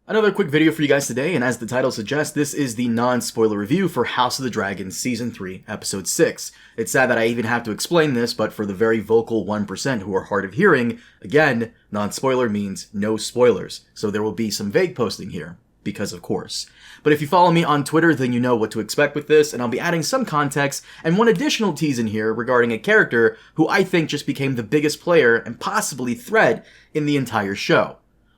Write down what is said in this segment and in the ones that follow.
Another quick video for you guys today, and as the title suggests, this is the non-spoiler review for House of the Dragon Season 3, Episode 6. It's sad that I even have to explain this, but for the very vocal 1% who are hard of hearing, again, non-spoiler means no spoilers, so there will be some vague posting here, because of course. But if you follow me on Twitter, then you know what to expect with this, and I'll be adding some context and one additional tease in here regarding a character who I think just became the biggest player and possibly threat in the entire show.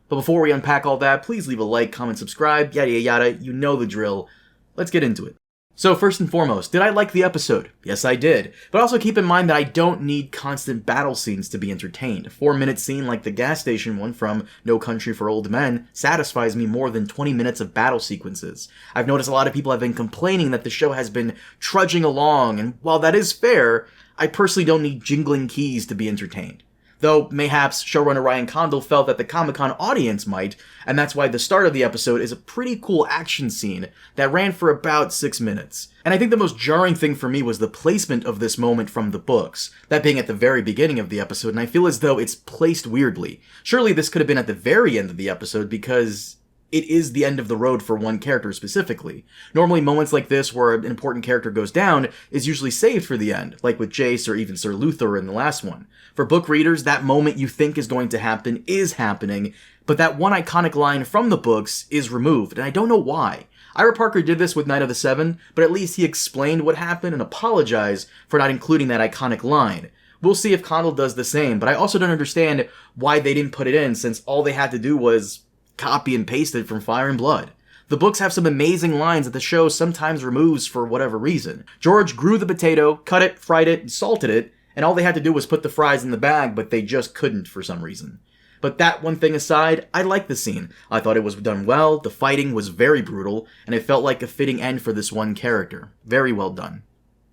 But before we unpack all that, please leave a like, comment, subscribe, yada yada, you know the drill. Let's get into it. So first and foremost, did I like the episode? Yes, I did. But also keep in mind that I don't need constant battle scenes to be entertained. A 4-minute scene like the gas station one from No Country for Old Men satisfies me more than 20 minutes of battle sequences. I've noticed a lot of people have been complaining that the show has been trudging along, and while that is fair, I personally don't need jingling keys to be entertained. Though, mayhaps, showrunner Ryan Condal felt that the Comic-Con audience might, and that's why the start of the episode is a pretty cool action scene that ran for about 6 minutes. And I think the most jarring thing for me was the placement of this moment from the books, that being at the very beginning of the episode, and I feel as though it's placed weirdly. Surely this could have been at the very end of the episode because it is the end of the road for one character specifically. Normally moments like this where an important character goes down is usually saved for the end, like with Jace or even Sir Luthor in the last one. For book readers, that moment you think is going to happen is happening, but that one iconic line from the books is removed, and I don't know why. Ira Parker did this with Night of the Seven, but at least he explained what happened and apologized for not including that iconic line. We'll see if Condal does the same, but I also don't understand why they didn't put it in since all they had to do was copy and paste it from Fire and Blood. The books have some amazing lines that the show sometimes removes for whatever reason. George grew the potato, cut it, fried it, and salted it, and all they had to do was put the fries in the bag, but they just couldn't for some reason. But that one thing aside, I liked the scene. I thought it was done well, the fighting was very brutal, and it felt like a fitting end for this one character. Very well done.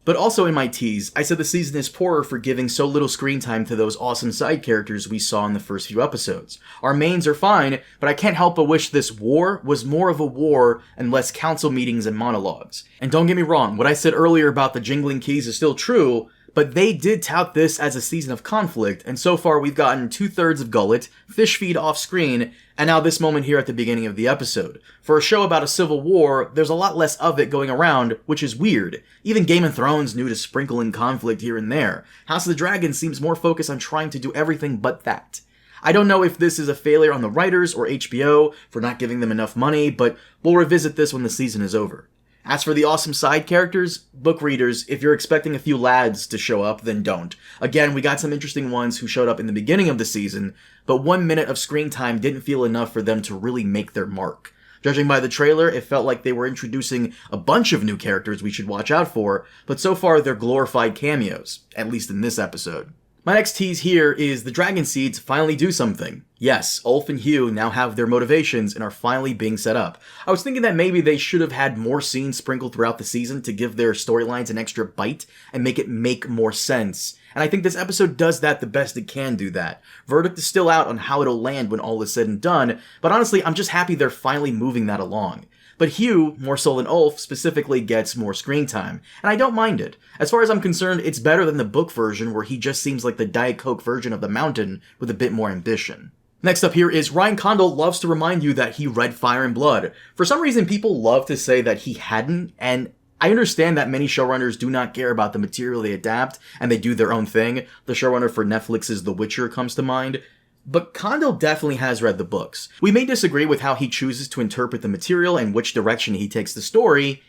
But also in my tease, I said the season is poorer for giving so little screen time to those awesome side characters we saw in the first few episodes. Our mains are fine, but I can't help but wish this war was more of a war and less council meetings and monologues. And don't get me wrong, what I said earlier about the jingling keys is still true, but they did tout this as a season of conflict, and so far we've gotten 2/3 of Gullet, Fish Feed off screen, and now this moment here at the beginning of the episode. For a show about a civil war, there's a lot less of it going around, which is weird. Even Game of Thrones knew to sprinkle in conflict here and there. House of the Dragon seems more focused on trying to do everything but that. I don't know if this is a failure on the writers or HBO for not giving them enough money, but we'll revisit this when the season is over. As for the awesome side characters, book readers, if you're expecting a few lads to show up, then don't. Again, we got some interesting ones who showed up in the beginning of the season, but 1 minute of screen time didn't feel enough for them to really make their mark. Judging by the trailer, it felt like they were introducing a bunch of new characters we should watch out for, but so far they're glorified cameos, at least in this episode. My next tease here is the Dragonseeds finally do something. Yes, Ulf and Hugh now have their motivations and are finally being set up. I was thinking that maybe they should have had more scenes sprinkled throughout the season to give their storylines an extra bite and make it make more sense. And I think this episode does that the best it can do that. Verdict is still out on how it'll land when all is said and done, but honestly, I'm just happy they're finally moving that along. But Hugh, more so than Ulf, specifically gets more screen time, and I don't mind it. As far as I'm concerned, it's better than the book version where he just seems like the Diet Coke version of the Mountain with a bit more ambition. Next up here is Ryan Condal loves to remind you that he read Fire and Blood. For some reason, people love to say that he hadn't, and I understand that many showrunners do not care about the material they adapt, and they do their own thing. The showrunner for Netflix's The Witcher comes to mind. But Condal definitely has read the books. We may disagree with how he chooses to interpret the material and which direction he takes the story,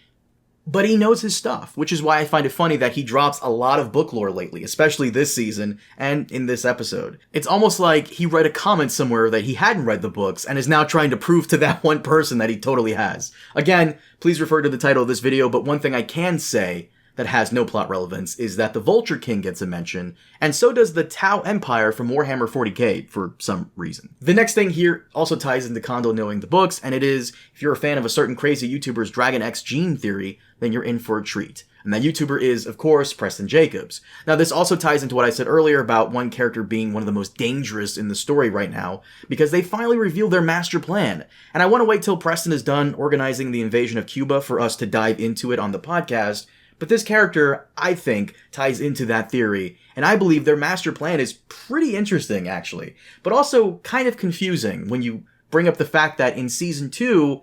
but he knows his stuff, which is why I find it funny that he drops a lot of book lore lately, especially this season and in this episode. It's almost like he read a comment somewhere that he hadn't read the books and is now trying to prove to that one person that he totally has. Again, please refer to the title of this video, but one thing I can say that has no plot relevance is that the Vulture King gets a mention, and so does the Tau Empire from Warhammer 40k for some reason. The next thing here also ties into Condal knowing the books, and it is, if you're a fan of a certain crazy YouTuber's Dragon X gene theory, then you're in for a treat. And that YouTuber is, of course, Preston Jacobs. Now this also ties into what I said earlier about one character being one of the most dangerous in the story right now, because they finally revealed their master plan. And I want to wait till Preston is done organizing the invasion of Cuba for us to dive into it on the podcast, but this character, I think, ties into that theory, and I believe their master plan is pretty interesting, actually, but also kind of confusing when you bring up the fact that in Season 2,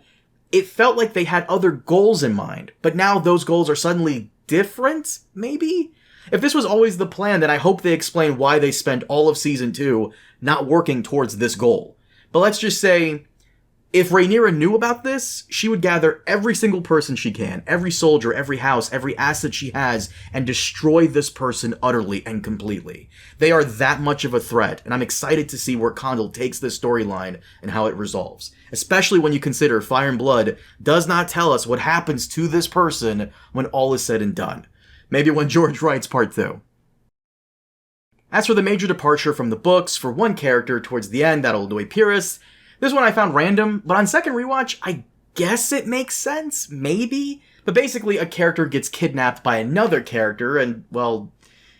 it felt like they had other goals in mind, but now those goals are suddenly different, maybe? If this was always the plan, then I hope they explain why they spent all of Season 2 not working towards this goal. But let's just say, if Rhaenyra knew about this, she would gather every single person she can, every soldier, every house, every asset she has, and destroy this person utterly and completely. They are that much of a threat, and I'm excited to see where Condal takes this storyline and how it resolves. Especially when you consider Fire and Blood does not tell us what happens to this person when all is said and done. Maybe when George writes Part 2. As for the major departure from the books, for one character towards the end that'll annoy purists, this one I found random, but on second rewatch, I guess it makes sense, maybe? But basically, a character gets kidnapped by another character, and, well,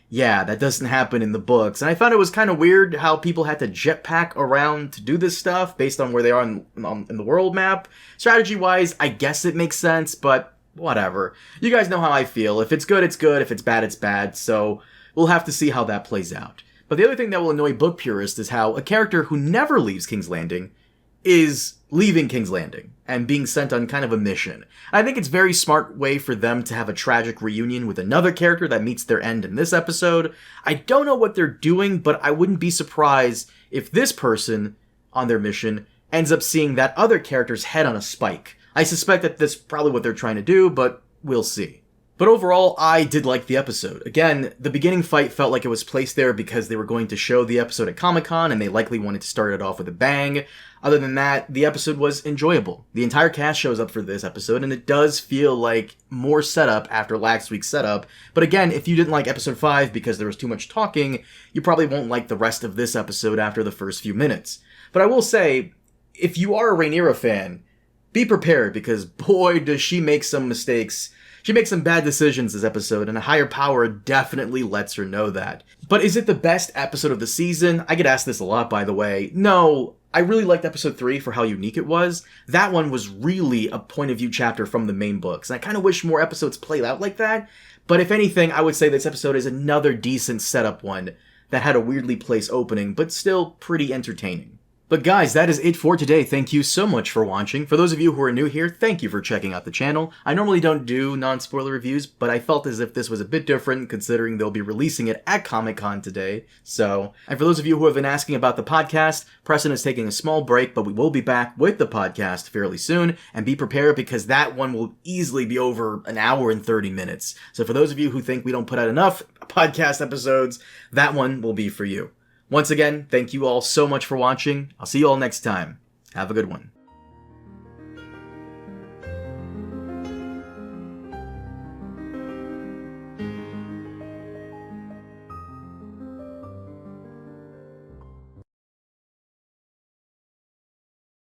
yeah, that doesn't happen in the books. And I found it was kind of weird how people had to jetpack around to do this stuff based on where they are in the world map. Strategy-wise, I guess it makes sense, but whatever. You guys know how I feel. If it's good, it's good. If it's bad, it's bad. So we'll have to see how that plays out. But the other thing that will annoy book purists is how a character who never leaves King's Landing is leaving King's Landing and being sent on kind of a mission. I think it's a very smart way for them to have a tragic reunion with another character that meets their end in this episode. I don't know what they're doing, but I wouldn't be surprised if this person on their mission ends up seeing that other character's head on a spike. I suspect that that's probably what they're trying to do, but we'll see. But overall, I did like the episode. Again, the beginning fight felt like it was placed there because they were going to show the episode at Comic-Con, and they likely wanted to start it off with a bang. Other than that, the episode was enjoyable. The entire cast shows up for this episode, and it does feel like more setup after last week's setup. But again, if you didn't like episode 5 because there was too much talking, you probably won't like the rest of this episode after the first few minutes. But I will say, if you are a Rhaenyra fan, be prepared, because boy, does she make some mistakes. She makes some bad decisions this episode, and a higher power definitely lets her know that. But is it the best episode of the season? I get asked this a lot, by the way. No, I really liked episode 3 for how unique it was. That one was really a point of view chapter from the main books, and I kind of wish more episodes played out like that. But if anything, I would say this episode is another decent setup one that had a weirdly placed opening, but still pretty entertaining. But guys, that is it for today. Thank you so much for watching. For those of you who are new here, thank you for checking out the channel. I normally don't do non-spoiler reviews, but I felt as if this was a bit different considering they'll be releasing it at Comic-Con today. And for those of you who have been asking about the podcast, Preston is taking a small break, but we will be back with the podcast fairly soon, and be prepared because that one will easily be over an hour and 30 minutes. So for those of you who think we don't put out enough podcast episodes, that one will be for you. Once again, thank you all so much for watching. I'll see you all next time. Have a good one.